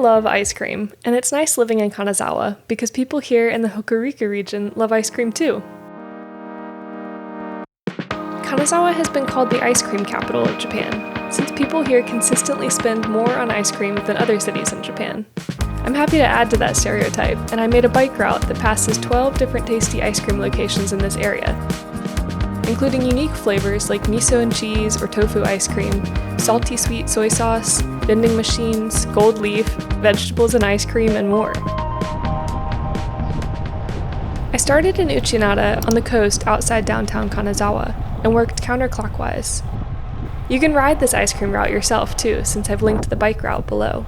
love ice cream, and it's nice living in Kanazawa because people here in the Hokuriku region love ice cream too. Kanazawa has been called the ice cream capital of Japan, since people here consistently spend more on ice cream than other cities in Japan. I'm happy to add to that stereotype, and I made a bike route that passes 12 different tasty ice cream locations in this area, including unique flavors like miso and cheese or tofu ice cream, salty sweet soy sauce, vending machines, gold leaf, vegetables and ice cream, and more. I started in Uchinada on the coast outside downtown Kanazawa and worked counterclockwise. You can ride this ice cream route yourself too, since I've linked the bike route below.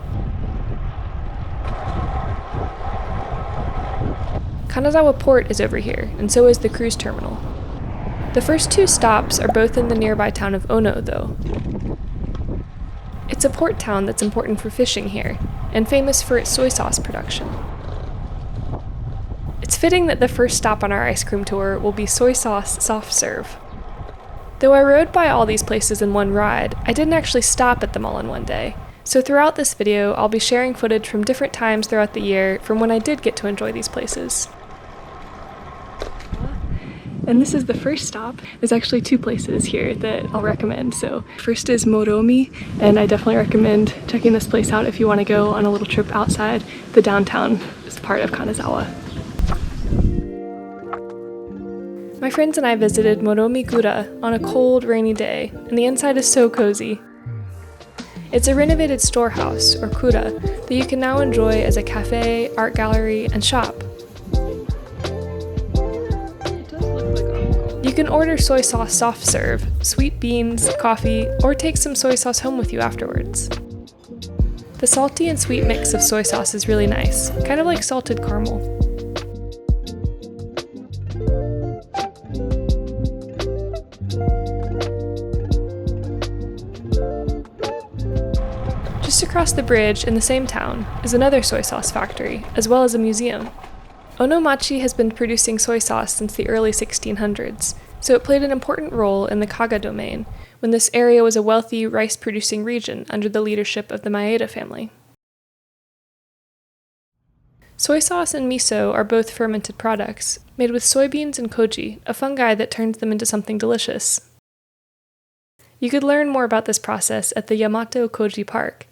Kanazawa Port is over here, and so is the cruise terminal. The first two stops are both in the nearby town of Ono, though. It's a port town that's important for fishing here, and famous for its soy sauce production. It's fitting that the first stop on our ice cream tour will be soy sauce soft serve. Though I rode by all these places in one ride, I didn't actually stop at them all in one day, so throughout this video I'll be sharing footage from different times throughout the year from when I did get to enjoy these places. And this is the first stop. There's actually two places here that I'll recommend. So first is Moromi, and I definitely recommend checking this place out if you want to go on a little trip outside the downtown part of Kanazawa. My friends and I visited Moromi Gura on a cold, rainy day, and the inside is so cozy. It's a renovated storehouse, or kura, that you can now enjoy as a cafe, art gallery, and shop. You can order soy sauce soft serve, sweet beans, coffee, or take some soy sauce home with you afterwards. The salty and sweet mix of soy sauce is really nice, kind of like salted caramel. Just across the bridge in the same town is another soy sauce factory, as well as a museum. Onomachi has been producing soy sauce since the early 1600s, so it played an important role in the Kaga domain, when this area was a wealthy rice-producing region under the leadership of the Maeda family. Soy sauce and miso are both fermented products, made with soybeans and koji, a fungi that turns them into something delicious. You could learn more about this process at the Yamato Koji Park.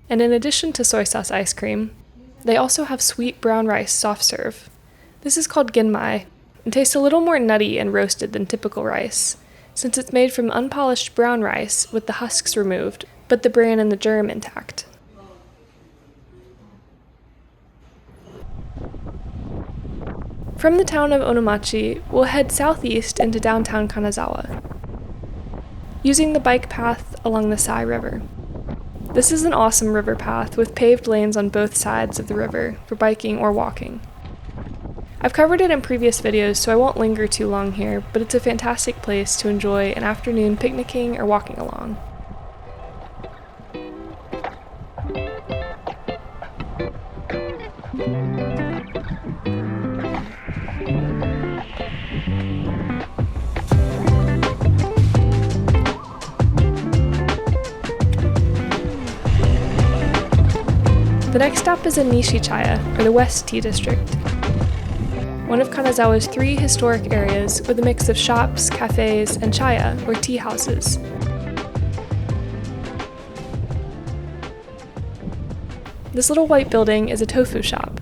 And in addition to soy sauce ice cream, they also have sweet brown rice soft serve. This is called genmai, and tastes a little more nutty and roasted than typical rice, since it's made from unpolished brown rice with the husks removed, but the bran and the germ intact. From the town of Onomachi, we'll head southeast into downtown Kanazawa, using the bike path along the Sai River. This is an awesome river path with paved lanes on both sides of the river for biking or walking. I've covered it in previous videos, so I won't linger too long here, but it's a fantastic place to enjoy an afternoon picnicking or walking along. The next stop is in Nishi Chaya, or the West Tea District, one of Kanazawa's 3 historic areas with a mix of shops, cafes, and chaya, or tea houses. This little white building is a tofu shop,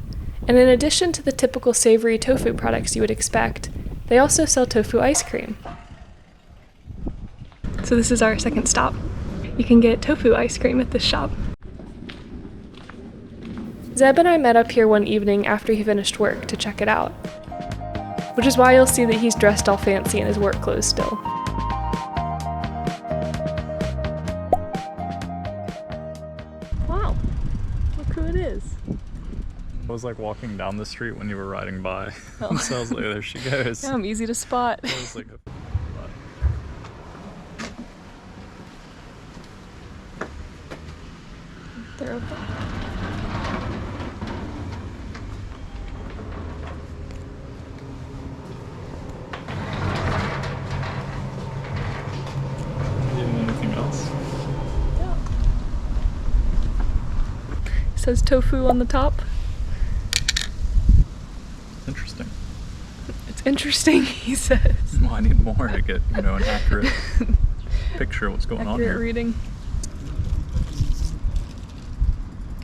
and in addition to the typical savory tofu products you would expect, they also sell tofu ice cream. So this is our second stop. You can get tofu ice cream at this shop. Zeb and I met up here one evening after he finished work to check it out, which is why you'll see that he's dressed all fancy in his work clothes still. Wow, look who it is. I was like walking down the street when you were riding by, so I was like, there she goes. Yeah, I'm easy to spot. I was like, They're open. says tofu on the top. Interesting. It's interesting, he says. Well, I need more to get, an accurate picture of what's going on here. Accurate reading.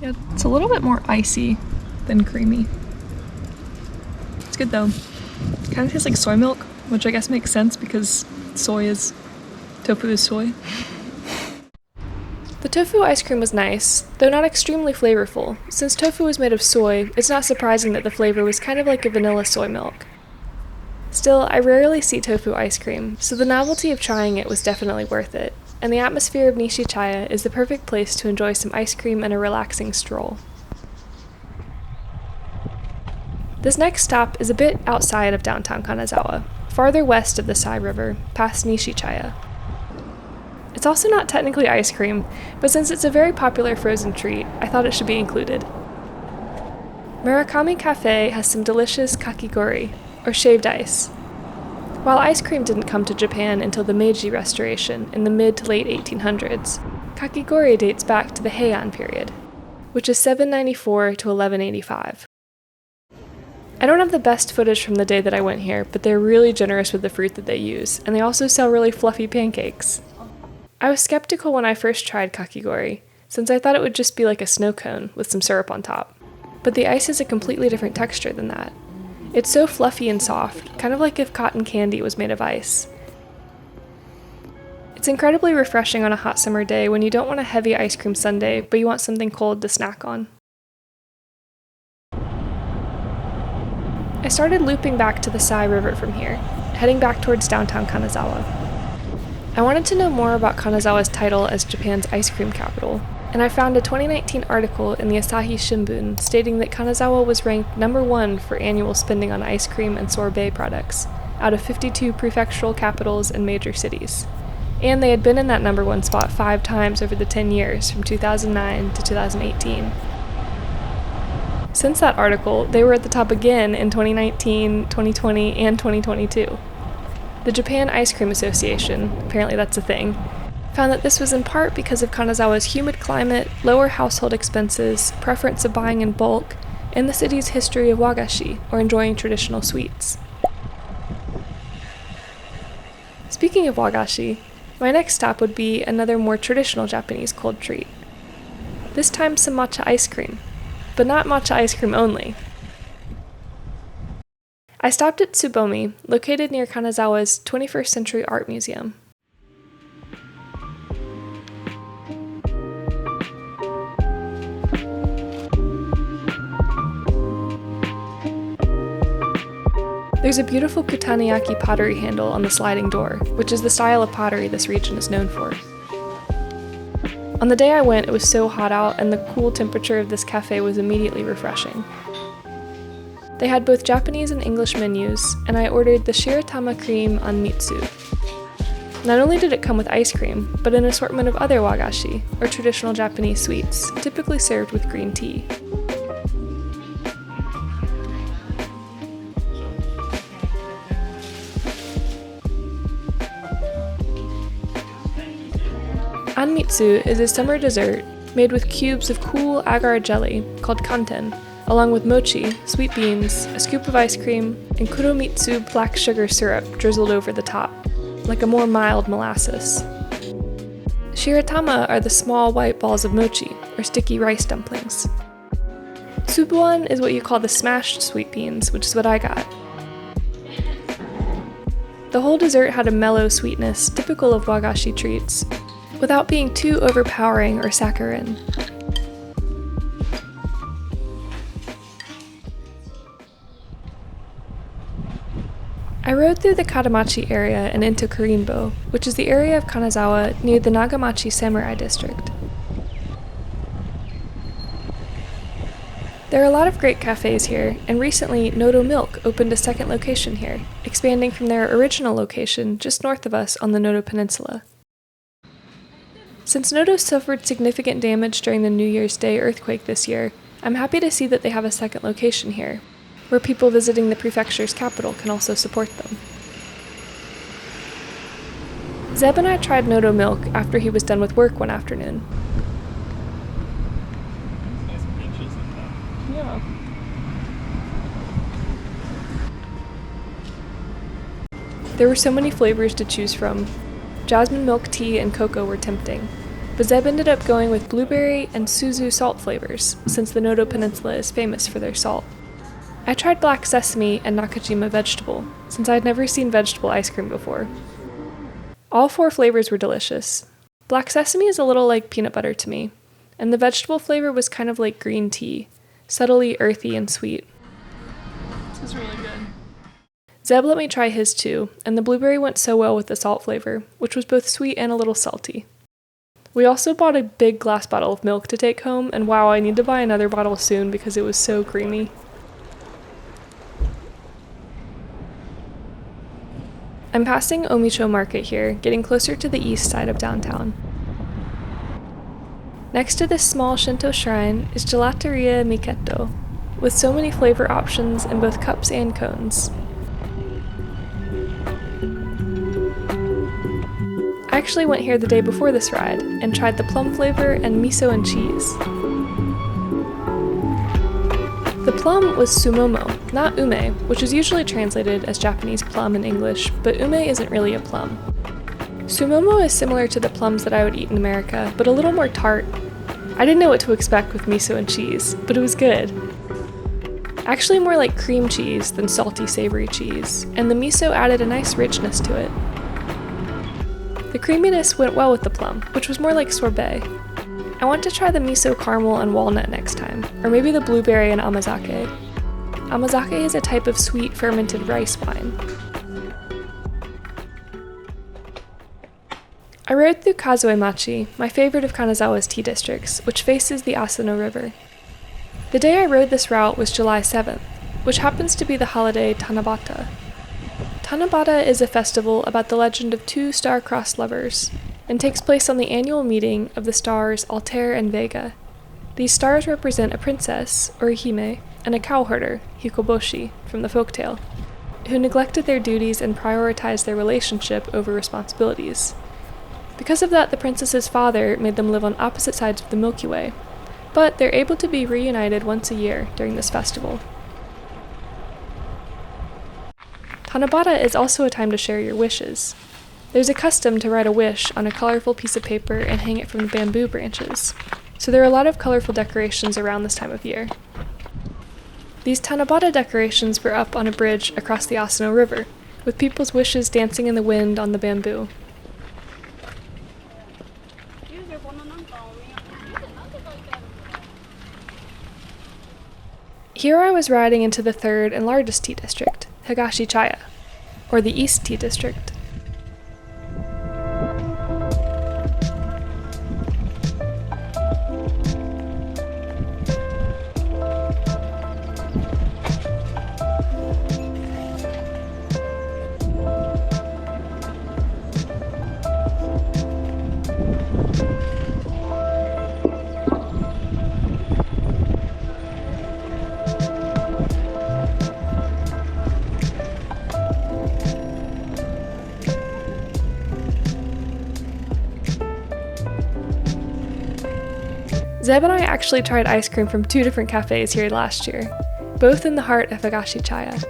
Yeah, it's a little bit more icy than creamy. It's good though. Kind of tastes like soy milk, which I guess makes sense because tofu is soy. The tofu ice cream was nice, though not extremely flavorful. Since tofu is made of soy, it's not surprising that the flavor was kind of like a vanilla soy milk. Still, I rarely see tofu ice cream, so the novelty of trying it was definitely worth it, and the atmosphere of Nishi Chaya is the perfect place to enjoy some ice cream and a relaxing stroll. This next stop is a bit outside of downtown Kanazawa, farther west of the Sai River, past Nishi Chaya. It's also not technically ice cream, but since it's a very popular frozen treat, I thought it should be included. Murakami Café has some delicious kakigori, or shaved ice. While ice cream didn't come to Japan until the Meiji Restoration in the mid to late 1800s, kakigori dates back to the Heian period, which is 794 to 1185. I don't have the best footage from the day that I went here, but they're really generous with the fruit that they use, and they also sell really fluffy pancakes. I was skeptical when I first tried kakigori, since I thought it would just be like a snow cone with some syrup on top. But the ice is a completely different texture than that. It's so fluffy and soft, kind of like if cotton candy was made of ice. It's incredibly refreshing on a hot summer day when you don't want a heavy ice cream sundae, but you want something cold to snack on. I started looping back to the Sai River from here, heading back towards downtown Kanazawa. I wanted to know more about Kanazawa's title as Japan's ice cream capital, and I found a 2019 article in the Asahi Shimbun stating that Kanazawa was ranked number 1 for annual spending on ice cream and sorbet products, out of 52 prefectural capitals and major cities. And they had been in that number 1 spot 5 times over the 10 years, from 2009 to 2018. Since that article, they were at the top again in 2019, 2020, and 2022. The Japan Ice Cream Association, apparently that's a thing, found that this was in part because of Kanazawa's humid climate, lower household expenses, preference of buying in bulk, and the city's history of wagashi, or enjoying traditional sweets. Speaking of wagashi, my next stop would be another more traditional Japanese cold treat. This time some matcha ice cream, but not matcha ice cream only. I stopped at Tsubomi, located near Kanazawa's 21st Century Art Museum. There's a beautiful kutanayaki pottery handle on the sliding door, which is the style of pottery this region is known for. On the day I went, it was so hot out, and the cool temperature of this cafe was immediately refreshing. They had both Japanese and English menus, and I ordered the shiratama cream on mitsu. Not only did it come with ice cream, but an assortment of other wagashi, or traditional Japanese sweets, typically served with green tea. Anmitsu is a summer dessert made with cubes of cool agar jelly called kanten, along with mochi, sweet beans, a scoop of ice cream, and kuromitsu black sugar syrup drizzled over the top, like a more mild molasses. Shiratama are the small white balls of mochi, or sticky rice dumplings. Tsubuan is what you call the smashed sweet beans, which is what I got. The whole dessert had a mellow sweetness typical of wagashi treats, without being too overpowering or saccharine. I rode through the Kadamachi area and into Kurinbo, which is the area of Kanazawa near the Nagamachi Samurai district. There are a lot of great cafes here, and recently Noto Milk opened a second location here, expanding from their original location just north of us on the Noto Peninsula. Since Noto suffered significant damage during the New Year's Day earthquake this year, I'm happy to see that they have a second location here, where people visiting the prefecture's capital can also support them. Zeb and I tried Noto Milk after he was done with work one afternoon. There were so many flavors to choose from. Jasmine milk tea and cocoa were tempting, but Zeb ended up going with blueberry and Suzu salt flavors, since the Noto Peninsula is famous for their salt. I tried black sesame and Nakajima vegetable, since I had never seen vegetable ice cream before. All 4 flavors were delicious. Black sesame is a little like peanut butter to me, and the vegetable flavor was kind of like green tea, subtly earthy and sweet. This is really good. Zeb let me try his too, and the blueberry went so well with the salt flavor, which was both sweet and a little salty. We also bought a big glass bottle of milk to take home, and wow, I need to buy another bottle soon because it was so creamy. I'm passing Omicho Market here, getting closer to the east side of downtown. Next to this small Shinto shrine is Gelateria Miketto, with so many flavor options in both cups and cones. I actually went here the day before this ride and tried the plum flavor and miso and cheese. The plum was sumomo, not ume, which is usually translated as Japanese plum in English, but ume isn't really a plum. Sumomo is similar to the plums that I would eat in America, but a little more tart. I didn't know what to expect with miso and cheese, but it was good. Actually more like cream cheese than salty savory cheese, and the miso added a nice richness to it. The creaminess went well with the plum, which was more like sorbet. I want to try the miso caramel and walnut next time, or maybe the blueberry and amazake. Amazake is a type of sweet fermented rice wine. I rode through Kazuemachi, my favorite of Kanazawa's tea districts, which faces the Asano River. The day I rode this route was July 7th, which happens to be the holiday Tanabata. Tanabata is a festival about the legend of 2 star-crossed lovers, and takes place on the annual meeting of the stars Altair and Vega. These stars represent a princess, or a hime, and a cowherder, hikoboshi, from the folktale, who neglected their duties and prioritized their relationship over responsibilities. Because of that, the princess's father made them live on opposite sides of the Milky Way, but they're able to be reunited once a year during this festival. Tanabata is also a time to share your wishes. There's a custom to write a wish on a colorful piece of paper and hang it from the bamboo branches, so there are a lot of colorful decorations around this time of year. These Tanabata decorations were up on a bridge across the Asano River, with people's wishes dancing in the wind on the bamboo. Here I was riding into the 3rd and largest tea district, Higashi Chaya, or the East Tea District. Zeb and I actually tried ice cream from 2 different cafes here last year, both in the heart of Higashi Chaya.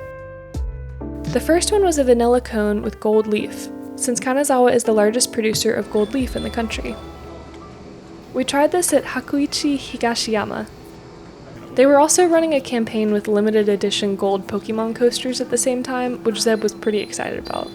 The first one was a vanilla cone with gold leaf, since Kanazawa is the largest producer of gold leaf in the country. We tried this at Hakuichi Higashiyama. They were also running a campaign with limited edition gold Pokemon coasters at the same time, which Zeb was pretty excited about.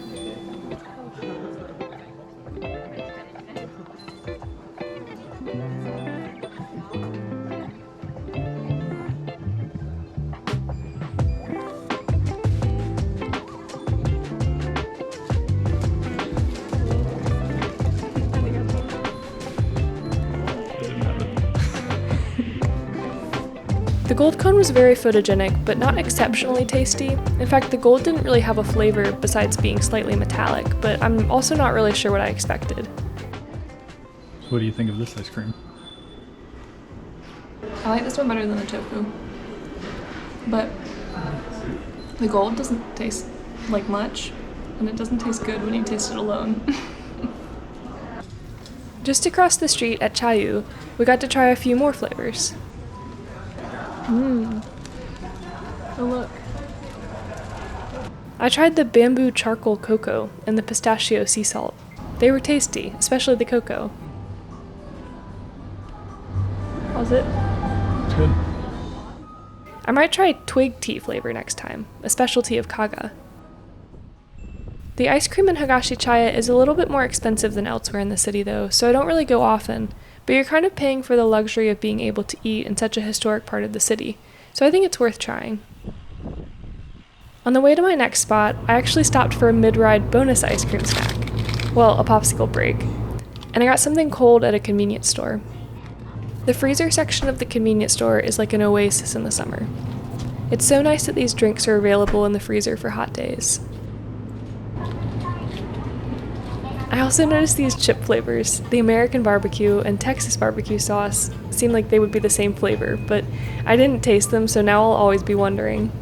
The gold cone was very photogenic, but not exceptionally tasty. In fact, the gold didn't really have a flavor besides being slightly metallic, but I'm also not really sure what I expected. So what do you think of this ice cream? I like this one better than the tofu. But the gold doesn't taste like much, and it doesn't taste good when you taste it alone. Just across the street at Chayu, we got to try a few more flavors. Oh look. I tried the bamboo charcoal cocoa and the pistachio sea salt. They were tasty, especially the cocoa. How's it? It's good. I might try twig tea flavor next time, a specialty of Kaga. The ice cream in Higashi Chaya is a little bit more expensive than elsewhere in the city though, so I don't really go often, but you're kind of paying for the luxury of being able to eat in such a historic part of the city, so I think it's worth trying. On the way to my next spot, I actually stopped for a mid-ride bonus ice cream snack. Well, a popsicle break. And I got something cold at a convenience store. The freezer section of the convenience store is like an oasis in the summer. It's so nice that these drinks are available in the freezer for hot days. I also noticed these chip flavors, the American barbecue and Texas barbecue sauce, seemed like they would be the same flavor, but I didn't taste them, so now I'll always be wondering.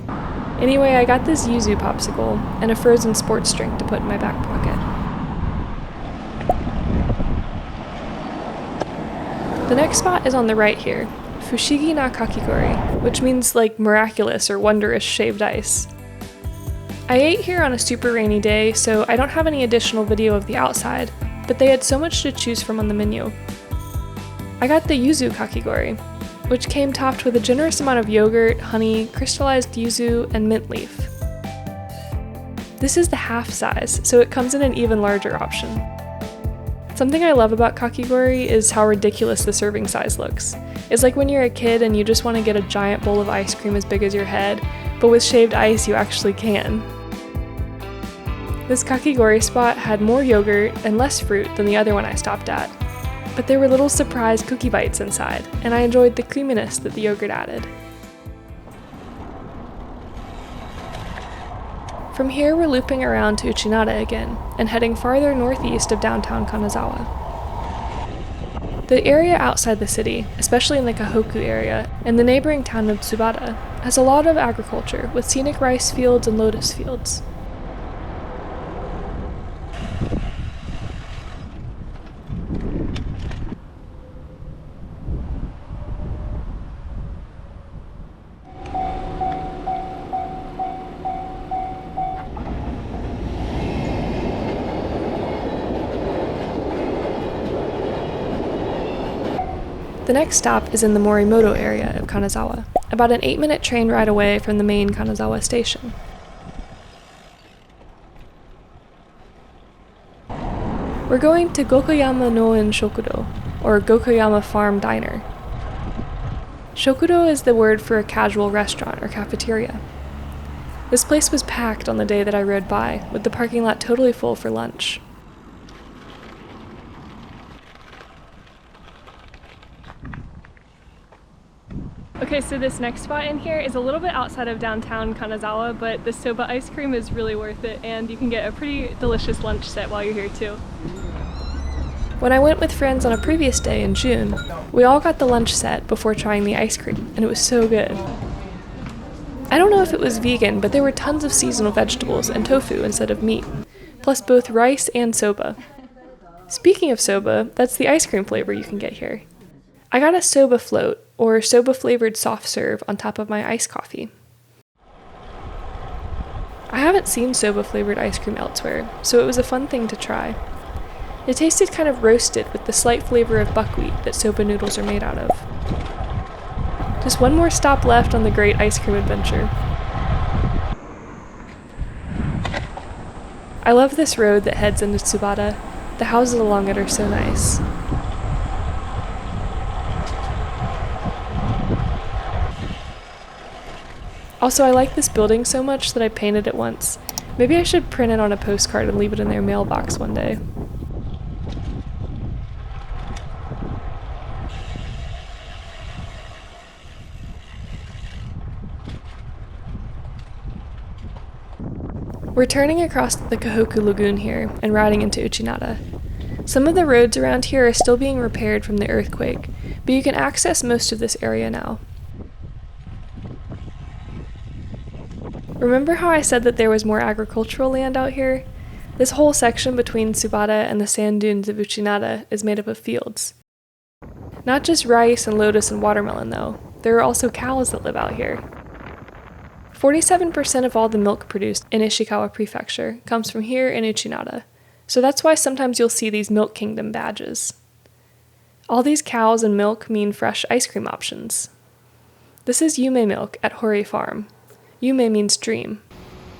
Anyway, I got this Yuzu popsicle and a frozen sports drink to put in my back pocket. The next spot is on the right here, Fushigi na Kakigori, which means like miraculous or wondrous shaved ice. I ate here on a super rainy day, so I don't have any additional video of the outside, but they had so much to choose from on the menu. I got the Yuzu Kakigori, which came topped with a generous amount of yogurt, honey, crystallized yuzu, and mint leaf. This is the half size, so it comes in an even larger option. Something I love about Kakigori is how ridiculous the serving size looks. It's like when you're a kid and you just want to get a giant bowl of ice cream as big as your head, but with shaved ice you actually can. This Kakigori spot had more yogurt and less fruit than the other one I stopped at, but there were little surprise cookie bites inside, and I enjoyed the creaminess that the yogurt added. From here we're looping around to Uchinada again, and heading farther northeast of downtown Kanazawa. The area outside the city, especially in the Kahoku area, and the neighboring town of Tsubada, has a lot of agriculture, with scenic rice fields and lotus fields. The next stop is in the Morimoto area of Kanazawa, about an 8-minute train ride away from the main Kanazawa station. We're going to Gokayama Noen Shokudo, or Gokayama Farm Diner. Shokudo is the word for a casual restaurant or cafeteria. This place was packed on the day that I rode by, with the parking lot totally full for lunch. Okay, so this next spot in here is a little bit outside of downtown Kanazawa, but the Soba ice cream is really worth it, and you can get a pretty delicious lunch set while you're here too. When I went with friends on a previous day in June, we all got the lunch set before trying the ice cream, and it was so good. I don't know if it was vegan, but there were tons of seasonal vegetables and tofu instead of meat, plus both rice and soba. Speaking of soba, that's the ice cream flavor you can get here. I got a soba float, or soba-flavored soft serve, on top of my iced coffee. I haven't seen soba-flavored ice cream elsewhere, so it was a fun thing to try. It tasted kind of roasted with the slight flavor of buckwheat that soba noodles are made out of. Just one more stop left on the great ice cream adventure. I love this road that heads into Tsubada. The houses along it are so nice. Also, I like this building so much that I painted it once. Maybe I should print it on a postcard and leave it in their mailbox one day. We're turning across the Kahoku Lagoon here and riding into Uchinada. Some of the roads around here are still being repaired from the earthquake, but you can access most of this area now. Remember how I said that there was more agricultural land out here? This whole section between Tsubada and the sand dunes of Uchinada is made up of fields. Not just rice and lotus and watermelon though, there are also cows that live out here. 47% of all the milk produced in Ishikawa Prefecture comes from here in Uchinada, so that's why sometimes you'll see these Milk Kingdom badges. All these cows and milk mean fresh ice cream options. This is Yume Milk at Hori Farm. Yume means dream.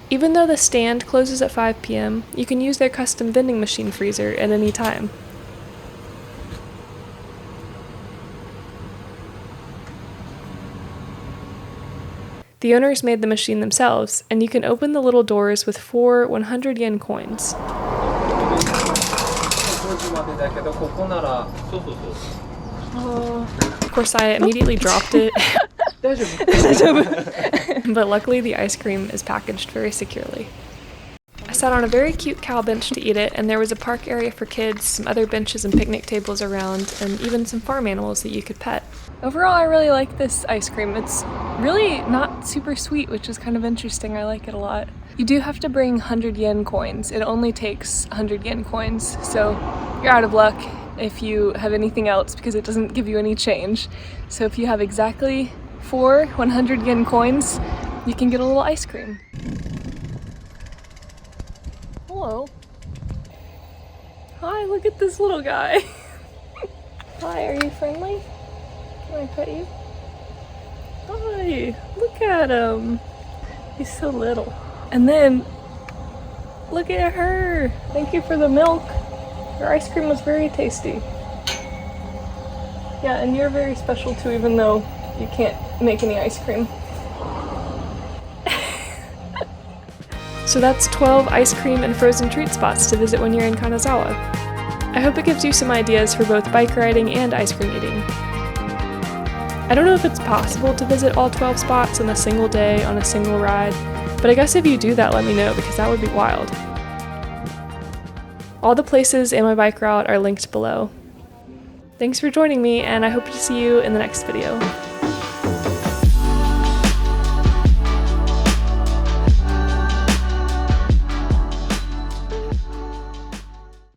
Even though the stand closes at 5 p.m., you can use their custom vending machine freezer at any time. The owners made the machine themselves, and you can open the little doors with 4 100 yen coins. Of course, I immediately dropped it. But luckily the ice cream is packaged very securely. I sat on a very cute cow bench to eat it, and there was a park area for kids, some other benches and picnic tables around, and even some farm animals that you could pet. Overall, I really like this ice cream. It's really not super sweet, which is kind of interesting. I like it a lot. You do have to bring 100 yen coins. It only takes 100 yen coins, so you're out of luck if you have anything else because it doesn't give you any change. So if you have exactly 4 100 yen coins, you can get a little ice cream. Hello. Hi, look at this little guy. Hi, are you friendly? Can I pet you? Hi, look at him. He's so little. And then, look at her. Thank you for the milk. Your ice cream was very tasty. Yeah, and you're very special too, even though you can't make any ice cream. So that's 12 ice cream and frozen treat spots to visit when you're in Kanazawa. I hope it gives you some ideas for both bike riding and ice cream eating. I don't know if it's possible to visit all 12 spots in a single day on a single ride, but I guess if you do that, let me know because that would be wild. All the places and my bike route are linked below. Thanks for joining me, and I hope to see you in the next video.